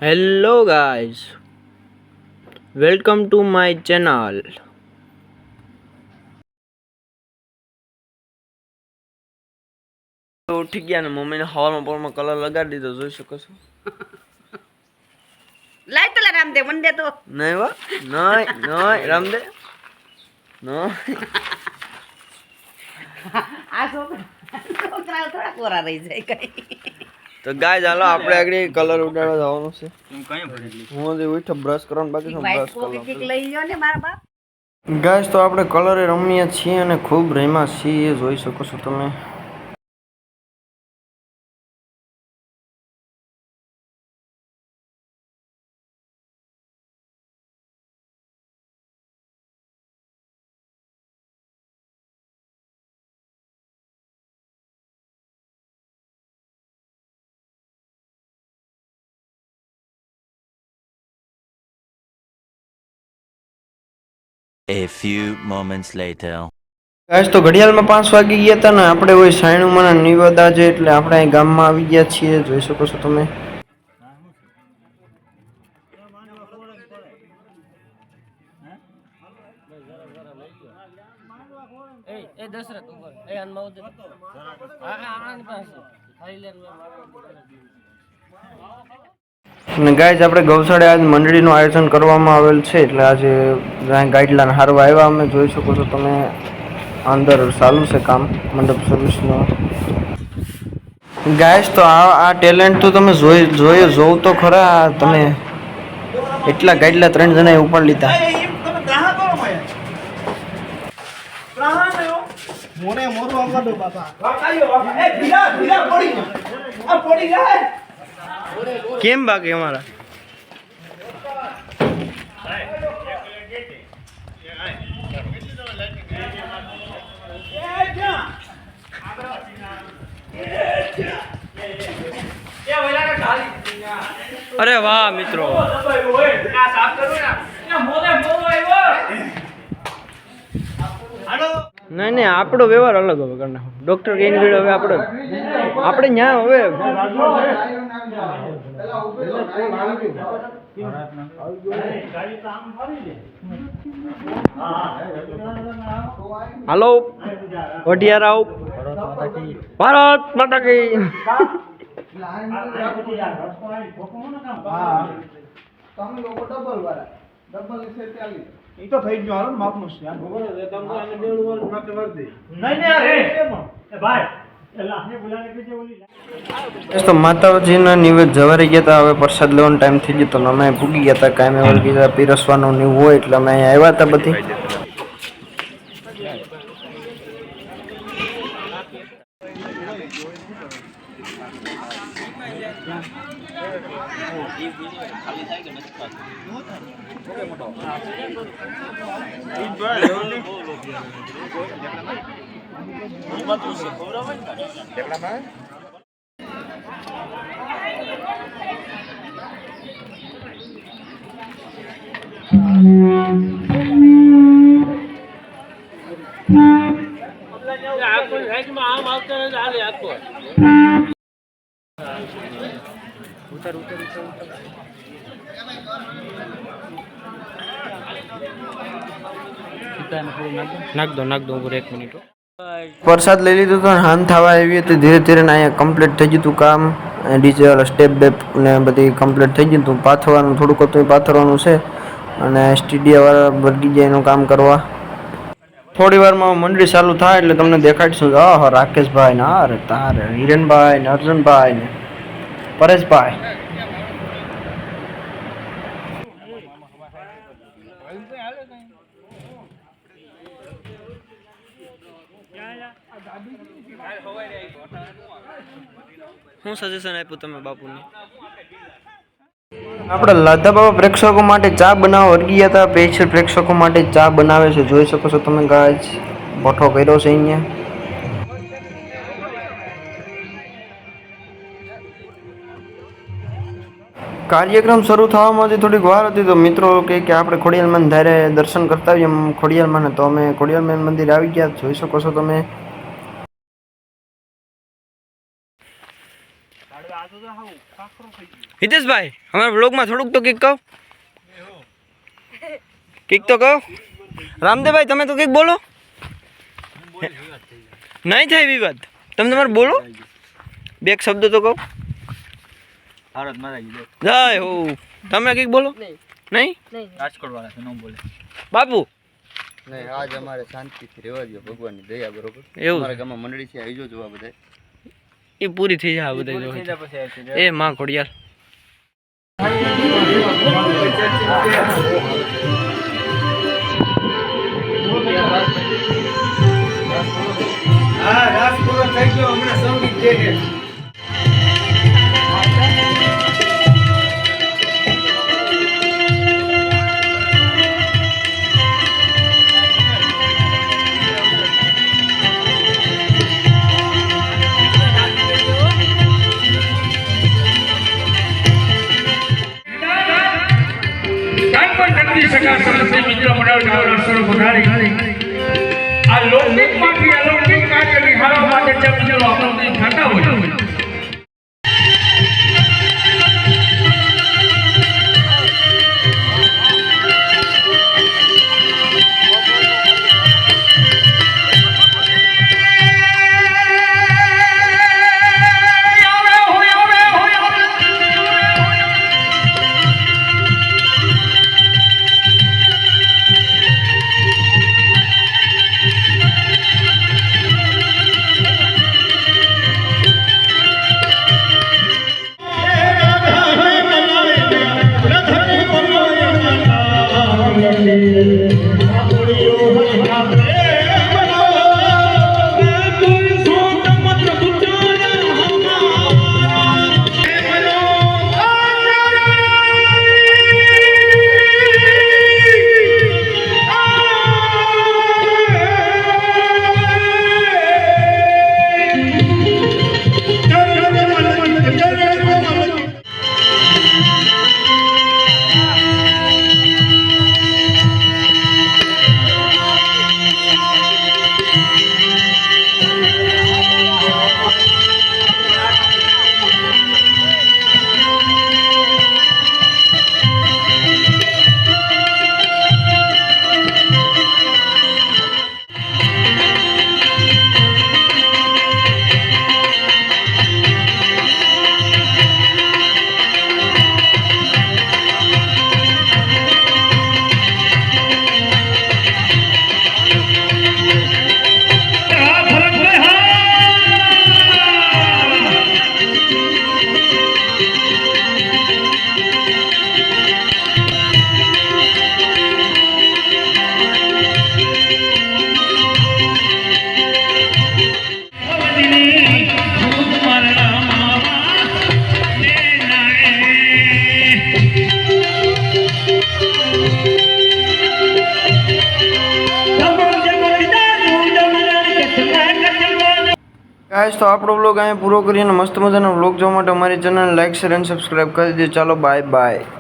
Hello guys, welcome to my channel. તો ઉઠી ગયા ને મમ્મીને હવામાં પોરમાં કલર લગાડી દીધો, જોઈ શકો છો. લાય તો રામદેવ મને દે તો નહીં વા નહીં રામદેવ નહીં. આ છોકરા થોડા કોરા રહી જાય કઈ. તો ગાય ચાલો આપણે આગળ કલર ઉડાડવા જવાનું છે. હું હજી ઉઠો બ્રશ કરવાનું બાકી છે, બ્રશ કરવાનું લઈ લ્યો ને મારા બાપ. ગાય તો આપણે કલરે રમીએ છીએ અને ખૂબ રમ્યા છીએ, જોઈ શકો છો તમે. A few moments later. Guys તો ઘડિયાળમાં 5 વાગી ગયા હતા ને આપણે કોઈ સાયણુમાં નિવેદા છે એટલે આપણે અહીં ગામમાં આવી ગયા છીએ, જોઈ શકો છો તમે. અને ગાઈસ આપણે ગૌશાળે આજ મંડળીનું આયોજન કરવામાં આવેલ છે એટલે આજે ગાઈડલાઈન હારવા આવ્યા અમે, જોઈ શકો છો તમે. અંદર ચાલુ છે કામ મંડપ સર્વિસનું. ગાઈસ તો આ ટેલેન્ટ તો તમે જોવું તો ખરા. તમે એટલા ગાઈડલા 3 જણાએ ઉપાડી લીધા. કેમ બાકી અમારા અરે વાહ મિત્રો, નહીં આપણો વ્યવહાર અલગ હવે કરના. ડોક્ટર કઈ હવે આપણે ત્યાં હવે હાલો વઢિયારાવ, ભારત માતા કી. તો થઈ ગયો હાલો માપનું છે તો માતાજીના નિવેદ જવારી ગયા હતા. હવે પ્રસાદ લેવાનો ટાઈમ થઈ ગયો તો અમે ભૂગી ગયા હતા. કાંઈ મેં કીધા પીરસવાનું ને હોય એટલે અમે અહીંયા આવ્યા હતા બધી. નાખ દો ઉપર 1 મિનિટ. પ્રસાદ લઈ લીધો તો હાન થવા આવી હતી. ધીરે ધીરે અહીંયા કમ્પ્લીટ થઈ ગયું હતું કામ. ડીજે સ્ટેપ બેપ ને બધી કમ્પ્લીટ થઈ ગયું હતું. પાથરવાનું થોડુંક હતું, પાથરવાનું છે અને સ્ટુડિયો વાળા વર્ગી જાય એનું કામ કરવા. થોડી વારમાં મંડળી ચાલુ થાય એટલે તમને દેખાડીશું. હા રાકેશભાઈ ને અરે તારે હિરેનભાઈ ને અર્જુનભાઈ ને પરેશભાઈ. શું સજેશન આપ્યું તમે બાપુને? આપણે લાધા બાબા પ્રેક્ષકો માટે ચા બનાવવા વર્ગી ગયા હતા. સ્પેશિયલ પ્રેક્ષકો માટે ચા બનાવે છે, જોઈ શકો છો તમે. ગાય ભઠ્ઠો કર્યો છે અહીંયા. કાર્યક્રમ શરૂ થવામાં થોડીક વાર હતી તો મિત્રો કે આપણે ખોડિયાલમાં ધારે દર્શન કરતા આવીએ ખોડિયાલમાં, તો અમે ખોડિયાલમાં મંદિર આવી ગયા, જોઈ શકો છો તમે. હિતેશભાઈ અમારા બ્લોગમાં થોડુંક તો કંઈક કહો, કંઈક તો કહો. રામદેવભાઈ તમે તો કંઈક બોલો. નહીં થાય વિવાદ, તમે તમારે બોલો, બે એક શબ્દ તો કહો. જય હો. તમે કંઈક બોલો. નહીં રાજકોટ વાળા છે ન બોલે બાપુ. નહીં આજ અમારે શાંતિથી રહેવા દો, ભગવાનની દયા બરોબર. એવું અમારા ગામમાં મંડળી છે, આવી જોવા બધા. એ પૂરી થઈ જાય બધા. એ માં ખોડિયાર. આ લૌકિક માંથી અલૌકિક કાર્ય નિહાળવા માટે ચલો આપણે થતા હોય. ગાઈસ તો આપણો બ્લોગ અહીંયા પૂરો કરીને મસ્ત મજાનો બ્લોગ જોવા માટે અમારી ચેનલ લાઈક શેર અને સબસ્ક્રાઈબ કરી દેજો. ચાલો બાય બાય.